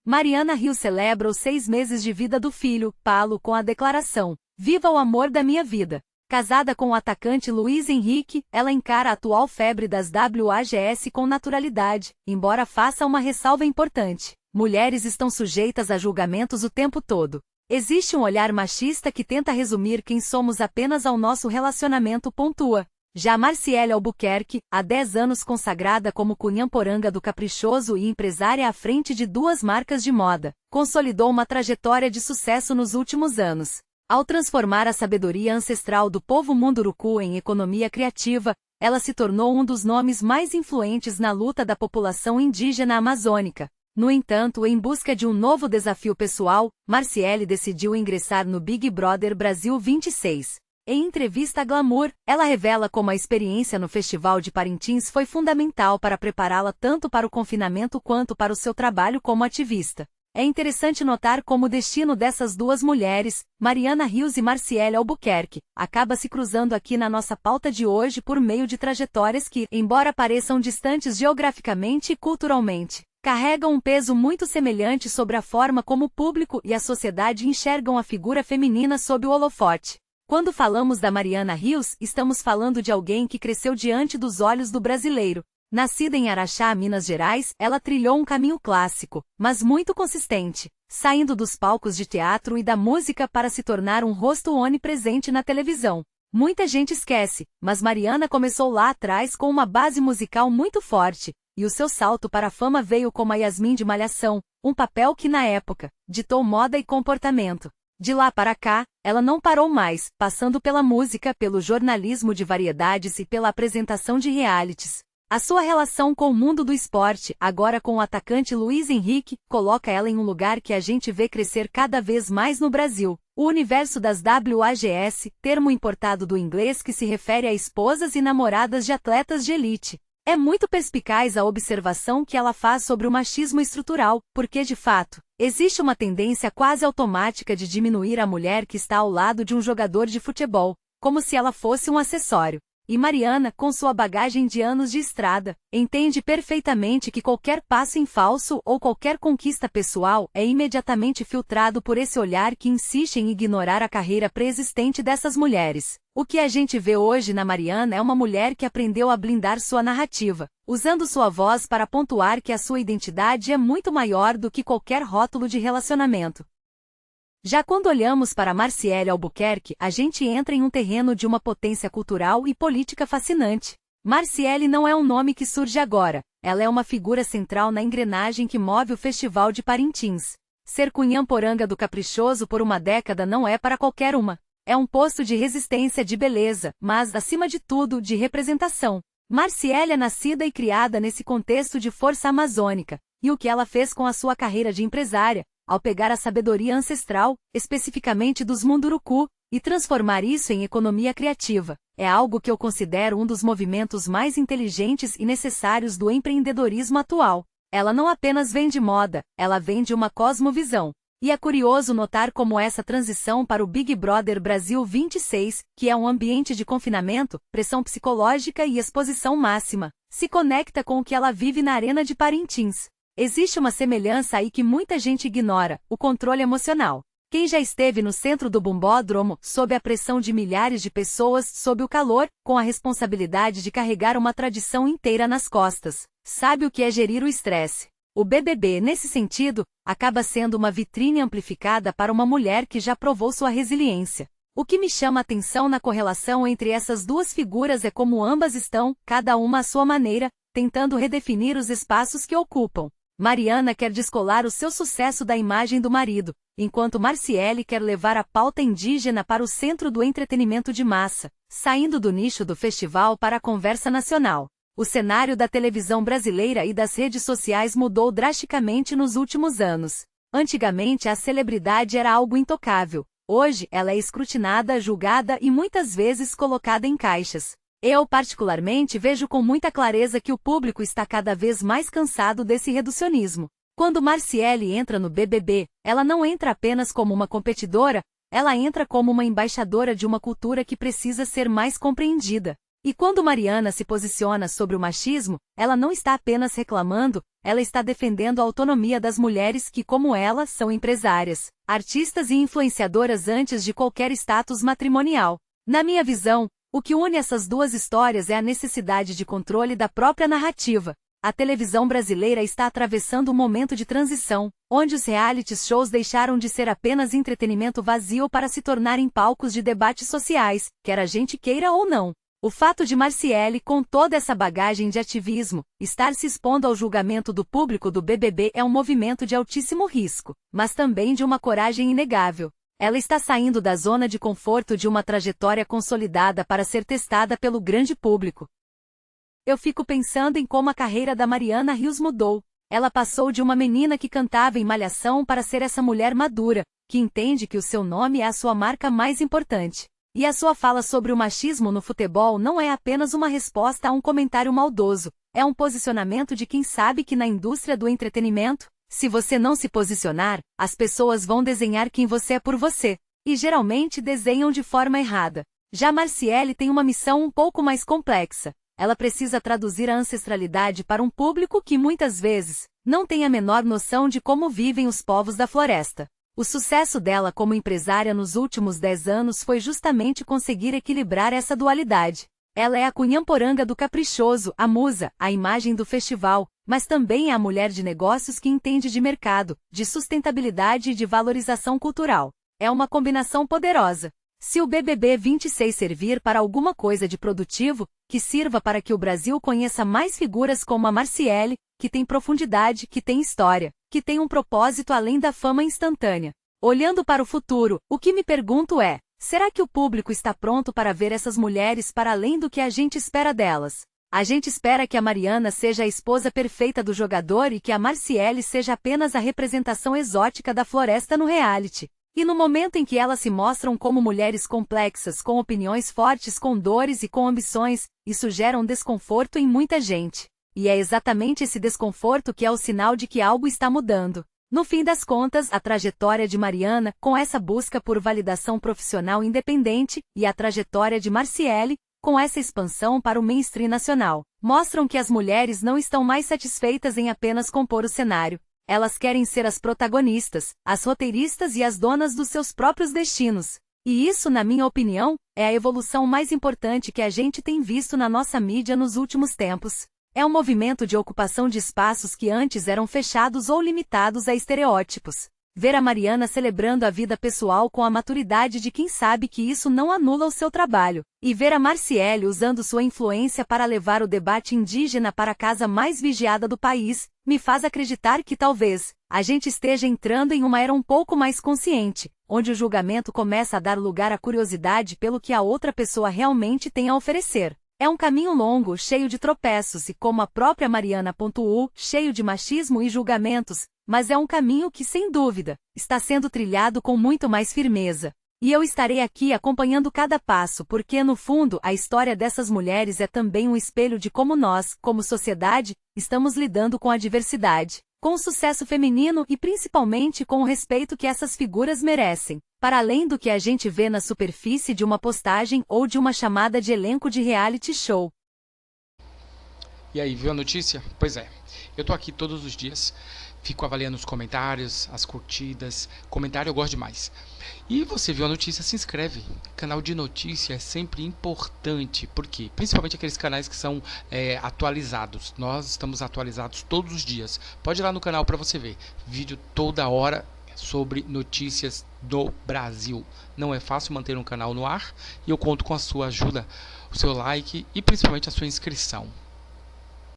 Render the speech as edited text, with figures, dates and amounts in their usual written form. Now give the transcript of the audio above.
Mariana Rios celebra os 6 meses de vida do filho, Paulo, com a declaração: "Viva o amor da minha vida." Casada com o atacante Luiz Henrique, ela encara a atual febre das WAGS com naturalidade, embora faça uma ressalva importante: mulheres estão sujeitas a julgamentos o tempo todo. Existe um olhar machista que tenta resumir quem somos apenas ao nosso relacionamento, pontua. Já Marciele Albuquerque, há 10 anos consagrada como cunhamporanga do caprichoso e empresária à frente de 2 marcas de moda, consolidou uma trajetória de sucesso nos últimos anos. Ao transformar a sabedoria ancestral do povo munduruku em economia criativa, ela se tornou um dos nomes mais influentes na luta da população indígena amazônica. No entanto, em busca de um novo desafio pessoal, Marciele decidiu ingressar no Big Brother Brasil 26. Em entrevista à Glamour, ela revela como a experiência no Festival de Parintins foi fundamental para prepará-la tanto para o confinamento quanto para o seu trabalho como ativista. É interessante notar como o destino dessas 2 mulheres, Mariana Rios e Marciele Albuquerque, acaba se cruzando aqui na nossa pauta de hoje por meio de trajetórias que, embora pareçam distantes geograficamente e culturalmente, carregam um peso muito semelhante sobre a forma como o público e a sociedade enxergam a figura feminina sob o holofote. Quando falamos da Mariana Rios, estamos falando de alguém que cresceu diante dos olhos do brasileiro. Nascida em Araxá, Minas Gerais, ela trilhou um caminho clássico, mas muito consistente, saindo dos palcos de teatro e da música para se tornar um rosto onipresente na televisão. Muita gente esquece, mas Mariana começou lá atrás com uma base musical muito forte, e o seu salto para a fama veio como a Yasmin de Malhação, um papel que na época ditou moda e comportamento. De lá para cá, ela não parou mais, passando pela música, pelo jornalismo de variedades e pela apresentação de realities. A sua relação com o mundo do esporte, agora com o atacante Luiz Henrique, coloca ela em um lugar que a gente vê crescer cada vez mais no Brasil. O universo das WAGS, termo importado do inglês que se refere a esposas e namoradas de atletas de elite. É muito perspicaz a observação que ela faz sobre o machismo estrutural, porque de fato, existe uma tendência quase automática de diminuir a mulher que está ao lado de um jogador de futebol, como se ela fosse um acessório. E Mariana, com sua bagagem de anos de estrada, entende perfeitamente que qualquer passo em falso ou qualquer conquista pessoal é imediatamente filtrado por esse olhar que insiste em ignorar a carreira pré-existente dessas mulheres. O que a gente vê hoje na Mariana é uma mulher que aprendeu a blindar sua narrativa, usando sua voz para pontuar que a sua identidade é muito maior do que qualquer rótulo de relacionamento. Já quando olhamos para Marciele Albuquerque, a gente entra em um terreno de uma potência cultural e política fascinante. Marciele não é um nome que surge agora, ela é uma figura central na engrenagem que move o Festival de Parintins. Ser cunhamporanga do caprichoso por uma década não é para qualquer uma. É um posto de resistência, de beleza, mas, acima de tudo, de representação. Marciele é nascida e criada nesse contexto de força amazônica, e o que ela fez com a sua carreira de empresária, ao pegar a sabedoria ancestral, especificamente dos Munduruku, e transformar isso em economia criativa, é algo que eu considero um dos movimentos mais inteligentes e necessários do empreendedorismo atual. Ela não apenas vende moda, ela vende uma cosmovisão. E é curioso notar como essa transição para o Big Brother Brasil 26, que é um ambiente de confinamento, pressão psicológica e exposição máxima, se conecta com o que ela vive na Arena de Parintins. Existe uma semelhança aí que muita gente ignora: o controle emocional. Quem já esteve no centro do bombódromo, sob a pressão de milhares de pessoas, sob o calor, com a responsabilidade de carregar uma tradição inteira nas costas, sabe o que é gerir o estresse. O BBB, nesse sentido, acaba sendo uma vitrine amplificada para uma mulher que já provou sua resiliência. O que me chama a atenção na correlação entre essas 2 figuras é como ambas estão, cada uma à sua maneira, tentando redefinir os espaços que ocupam. Mariana quer descolar o seu sucesso da imagem do marido, enquanto Marciele quer levar a pauta indígena para o centro do entretenimento de massa, saindo do nicho do festival para a conversa nacional. O cenário da televisão brasileira e das redes sociais mudou drasticamente nos últimos anos. Antigamente a celebridade era algo intocável. Hoje ela é escrutinada, julgada e muitas vezes colocada em caixas. Eu, particularmente, vejo com muita clareza que o público está cada vez mais cansado desse reducionismo. Quando Marciele entra no BBB, ela não entra apenas como uma competidora, ela entra como uma embaixadora de uma cultura que precisa ser mais compreendida. E quando Mariana se posiciona sobre o machismo, ela não está apenas reclamando, ela está defendendo a autonomia das mulheres que, como ela, são empresárias, artistas e influenciadoras antes de qualquer status matrimonial. Na minha visão, o que une essas duas histórias é a necessidade de controle da própria narrativa. A televisão brasileira está atravessando um momento de transição, onde os reality shows deixaram de ser apenas entretenimento vazio para se tornarem palcos de debates sociais, quer a gente queira ou não. O fato de Marciele, com toda essa bagagem de ativismo, estar se expondo ao julgamento do público do BBB é um movimento de altíssimo risco, mas também de uma coragem inegável. Ela está saindo da zona de conforto de uma trajetória consolidada para ser testada pelo grande público. Eu fico pensando em como a carreira da Mariana Rios mudou. Ela passou de uma menina que cantava em Malhação para ser essa mulher madura, que entende que o seu nome é a sua marca mais importante. E a sua fala sobre o machismo no futebol não é apenas uma resposta a um comentário maldoso, é um posicionamento de quem sabe que na indústria do entretenimento, se você não se posicionar, as pessoas vão desenhar quem você é por você, e geralmente desenham de forma errada. Já Marciele tem uma missão um pouco mais complexa. Ela precisa traduzir a ancestralidade para um público que muitas vezes não tem a menor noção de como vivem os povos da floresta. O sucesso dela como empresária nos últimos 10 anos foi justamente conseguir equilibrar essa dualidade. Ela é a cunhamporanga do caprichoso, a musa, a imagem do festival, mas também é a mulher de negócios que entende de mercado, de sustentabilidade e de valorização cultural. É uma combinação poderosa. Se o BBB 26 servir para alguma coisa de produtivo, que sirva para que o Brasil conheça mais figuras como a Marciele, que tem profundidade, que tem história, que tem um propósito além da fama instantânea. Olhando para o futuro, o que me pergunto é, será que o público está pronto para ver essas mulheres para além do que a gente espera delas? A gente espera que a Mariana seja a esposa perfeita do jogador e que a Marciele seja apenas a representação exótica da floresta no reality. E no momento em que elas se mostram como mulheres complexas, com opiniões fortes, com dores e com ambições, isso gera um desconforto em muita gente. E é exatamente esse desconforto que é o sinal de que algo está mudando. No fim das contas, a trajetória de Mariana, com essa busca por validação profissional independente, e a trajetória de Marciele, com essa expansão para o mainstream nacional, mostram que as mulheres não estão mais satisfeitas em apenas compor o cenário. Elas querem ser as protagonistas, as roteiristas e as donas dos seus próprios destinos. E isso, na minha opinião, é a evolução mais importante que a gente tem visto na nossa mídia nos últimos tempos. É um movimento de ocupação de espaços que antes eram fechados ou limitados a estereótipos. Ver a Mariana celebrando a vida pessoal com a maturidade de quem sabe que isso não anula o seu trabalho, e ver a Marciele usando sua influência para levar o debate indígena para a casa mais vigiada do país, me faz acreditar que talvez a gente esteja entrando em uma era um pouco mais consciente, onde o julgamento começa a dar lugar à curiosidade pelo que a outra pessoa realmente tem a oferecer. É um caminho longo, cheio de tropeços e, como a própria Mariana pontuou, cheio de machismo e julgamentos, mas é um caminho que, sem dúvida, está sendo trilhado com muito mais firmeza. E eu estarei aqui acompanhando cada passo porque, no fundo, a história dessas mulheres é também um espelho de como nós, como sociedade, estamos lidando com a diversidade, com o sucesso feminino e principalmente com o respeito que essas figuras merecem, para além do que a gente vê na superfície de uma postagem ou de uma chamada de elenco de reality show. E aí, viu a notícia? Pois é, eu tô aqui todos os dias, fico avaliando os comentários, as curtidas, comentário eu gosto demais. E você viu a notícia, se inscreve. Canal de notícia é sempre importante, por quê? Principalmente aqueles canais que são atualizados. Nós estamos atualizados todos os dias. Pode ir lá no canal para você ver, vídeo toda hora sobre notícias do Brasil. Não é fácil manter um canal no ar e eu conto com a sua ajuda, o seu like e principalmente a sua inscrição.